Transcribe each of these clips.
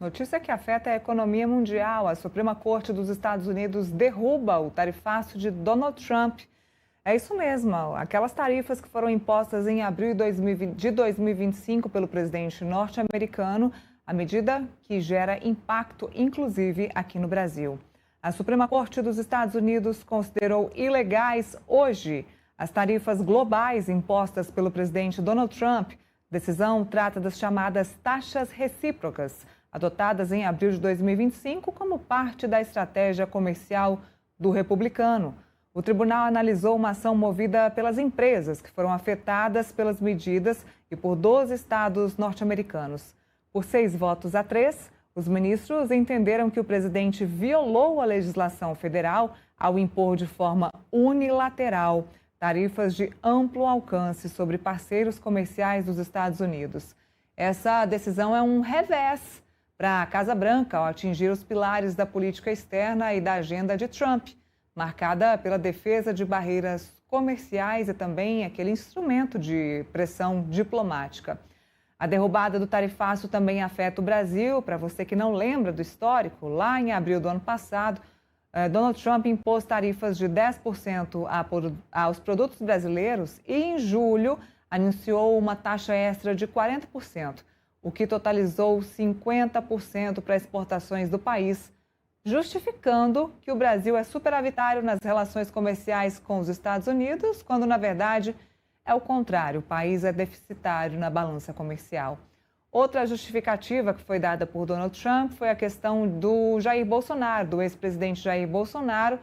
Notícia que afeta a economia mundial. A Suprema Corte dos Estados Unidos derruba o tarifaço de Donald Trump. É isso mesmo, aquelas tarifas que foram impostas em abril de 2025 pelo presidente norte-americano, a medida que gera impacto, inclusive, aqui no Brasil. A Suprema Corte dos Estados Unidos considerou ilegais hoje as tarifas globais impostas pelo presidente Donald Trump. A decisão trata das chamadas taxas recíprocas, adotadas em abril de 2025 como parte da estratégia comercial do republicano. O tribunal analisou uma ação movida pelas empresas que foram afetadas pelas medidas e por 12 estados norte-americanos. Por 6 votos a 3, os ministros entenderam que o presidente violou a legislação federal ao impor de forma unilateral tarifas de amplo alcance sobre parceiros comerciais dos Estados Unidos. Essa decisão é um revés para a Casa Branca ao atingir os pilares da política externa e da agenda de Trump, marcada pela defesa de barreiras comerciais e também aquele instrumento de pressão diplomática. A derrubada do tarifaço também afeta o Brasil. Para você que não lembra do histórico, lá em abril do ano passado, Donald Trump impôs tarifas de 10% aos produtos brasileiros e, em julho, anunciou uma taxa extra de 40%, o que totalizou 50% para exportações do país, justificando que o Brasil é superavitário nas relações comerciais com os Estados Unidos, quando, na verdade, é o contrário, o país é deficitário na balança comercial. Outra justificativa que foi dada por Donald Trump foi a questão do Jair Bolsonaro, do ex-presidente Jair Bolsonaro,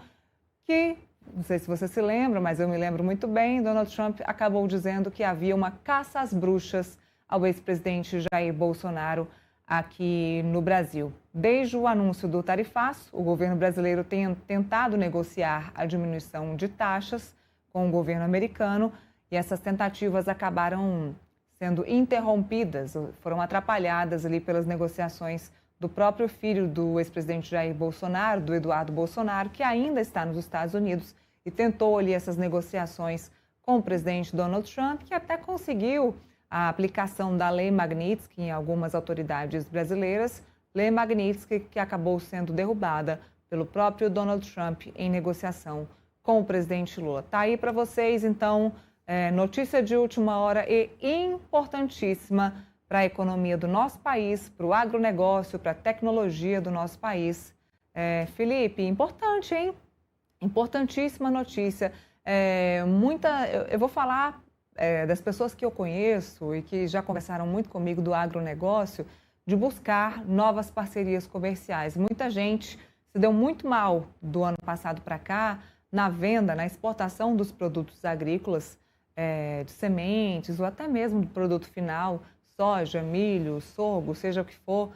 que, não sei se você se lembra, mas eu me lembro muito bem, Donald Trump acabou dizendo que havia uma caça às bruxas ao ex-presidente Jair Bolsonaro aqui no Brasil. Desde o anúncio do tarifaço, o governo brasileiro tem tentado negociar a diminuição de taxas com o governo americano e essas tentativas acabaram sendo interrompidas, foram atrapalhadas ali pelas negociações do próprio filho do ex-presidente Jair Bolsonaro, do Eduardo Bolsonaro, que ainda está nos Estados Unidos e tentou ali essas negociações com o presidente Donald Trump, que até conseguiu a aplicação da Lei Magnitsky em algumas autoridades brasileiras, Lei Magnitsky que acabou sendo derrubada pelo próprio Donald Trump em negociação com o presidente Lula. Tá aí para vocês, então, notícia de última hora e importantíssima para a economia do nosso país, para o agronegócio, para a tecnologia do nosso país. Felipe, importante, hein? Importantíssima notícia. Eu vou falar das pessoas que eu conheço e que já conversaram muito comigo do agronegócio, de buscar novas parcerias comerciais. Muita gente se deu muito mal do ano passado para cá na venda, na exportação dos produtos agrícolas, de sementes ou até mesmo do produto final, soja, milho, sorgo, seja o que for,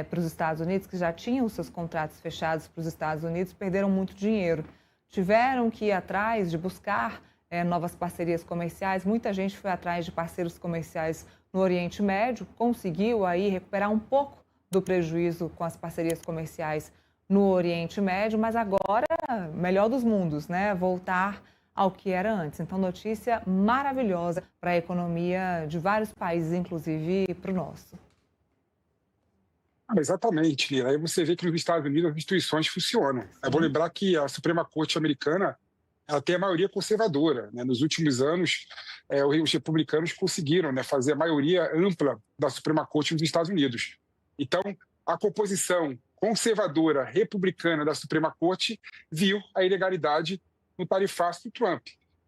para os Estados Unidos, que já tinham os seus contratos fechados para os Estados Unidos, perderam muito dinheiro. Tiveram que ir atrás de buscar novas parcerias comerciais. Muita gente foi atrás de parceiros comerciais no Oriente Médio, conseguiu aí recuperar um pouco do prejuízo com as parcerias comerciais no Oriente Médio, mas agora, melhor dos mundos, né? Voltar ao que era antes. Então, notícia maravilhosa para a economia de vários países, inclusive para o nosso. Exatamente, Lila. Aí você vê que nos Estados Unidos as instituições funcionam. Eu vou lembrar que a Suprema Corte americana ela tem a maioria conservadora, né? Nos últimos anos, os republicanos conseguiram, né, fazer a maioria ampla da Suprema Corte nos Estados Unidos. Então, a composição conservadora republicana da Suprema Corte viu a ilegalidade no tarifaço do Trump.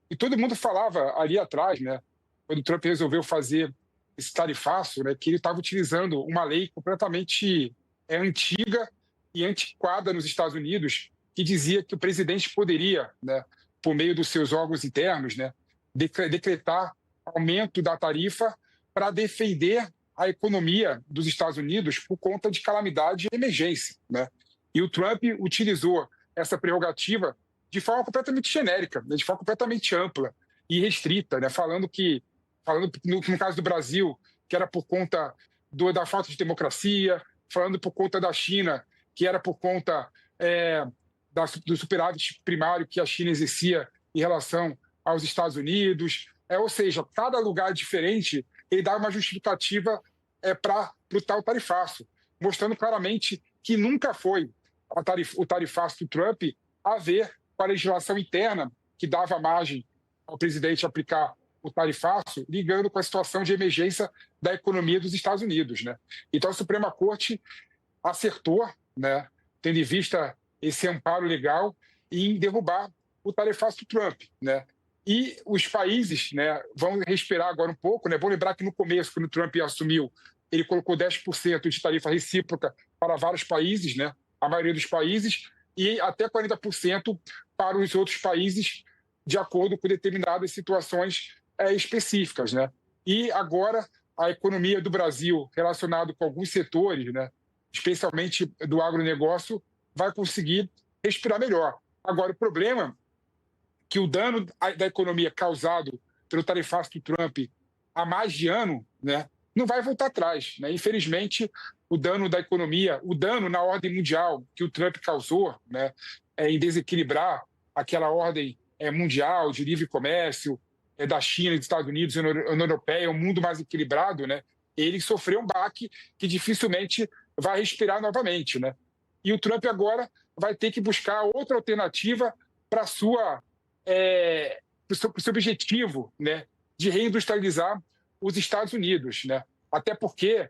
E todo mundo falava ali atrás, né, quando o Trump resolveu fazer esse tarifaço, né, que ele estava utilizando uma lei completamente antiga e antiquada nos Estados Unidos, que dizia que o presidente poderia, né, por meio dos seus órgãos internos, né, decretar aumento da tarifa para defender a economia dos Estados Unidos por conta de calamidade e emergência, né? E o Trump utilizou essa prerrogativa de forma completamente genérica, né, de forma completamente ampla e restrita, né, falando no caso do Brasil, que era por conta da falta de democracia, falando por conta da China, que era por conta do superávit primário que a China exercia em relação aos Estados Unidos. Ou seja, cada lugar diferente, ele dá uma justificativa para o tal tarifaço. mostrando claramente que nunca foi o tarifaço do Trump a ver com a legislação interna que dava margem ao presidente aplicar o tarifaço, ligando com a situação de emergência da economia dos Estados Unidos, né? Então a Suprema Corte acertou, né, tendo em vista esse amparo legal, em derrubar o tarifaço do Trump, né? E os países, né, vão respirar agora um pouco, né? Vou lembrar que no começo, quando o Trump assumiu, ele colocou 10% de tarifa recíproca para vários países, né? A maioria dos países, e até 40% para os outros países, de acordo com determinadas situações específicas, né? E agora a economia do Brasil, relacionada com alguns setores, né, especialmente do agronegócio, vai conseguir respirar melhor. Agora, o problema é que o dano da economia causado pelo tarifaço do Trump há mais de ano, né, não vai voltar atrás, né? Infelizmente, o dano da economia, o dano na ordem mundial que o Trump causou, né, em desequilibrar aquela ordem mundial de livre comércio da China, dos Estados Unidos e da União Europeia, um mundo mais equilibrado, né? Ele sofreu um baque que dificilmente vai respirar novamente, né? E o Trump agora vai ter que buscar outra alternativa para o seu objetivo, né, de reindustrializar os Estados Unidos, né? Até porque,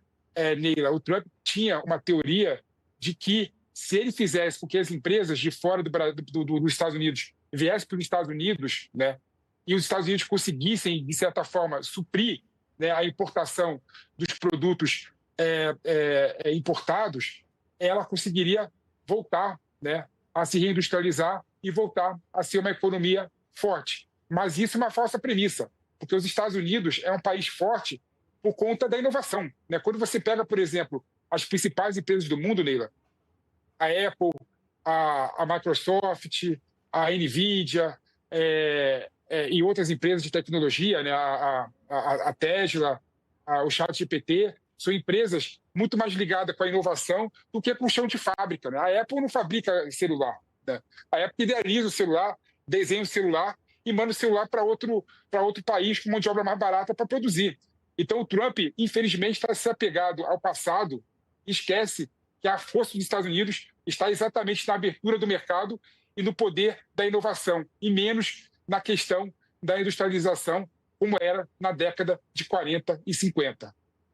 Neila, o Trump tinha uma teoria de que se ele fizesse com que as empresas de fora dos Estados Unidos viessem para os Estados Unidos, né, e os Estados Unidos conseguissem, de certa forma, suprir, né, a importação dos produtos importados, ela conseguiria voltar, né, a se reindustrializar e voltar a ser uma economia forte. Mas isso é uma falsa premissa, porque os Estados Unidos é um país forte por conta da inovação, né? Quando você pega, por exemplo, as principais empresas do mundo, Neila, a Apple, a Microsoft, a NVIDIA e outras empresas de tecnologia, né? A Tesla, o ChatGPT, são empresas muito mais ligadas com a inovação do que com o chão de fábrica, né? A Apple não fabrica celular, né? A Apple idealiza o celular, desenha o celular e manda o celular para outro país com mão de obra mais barata para produzir. Então o Trump, infelizmente, está se apegado ao passado e esquece que a força dos Estados Unidos está exatamente na abertura do mercado e no poder da inovação, e menos na questão da industrialização, como era na década de 40 e 50.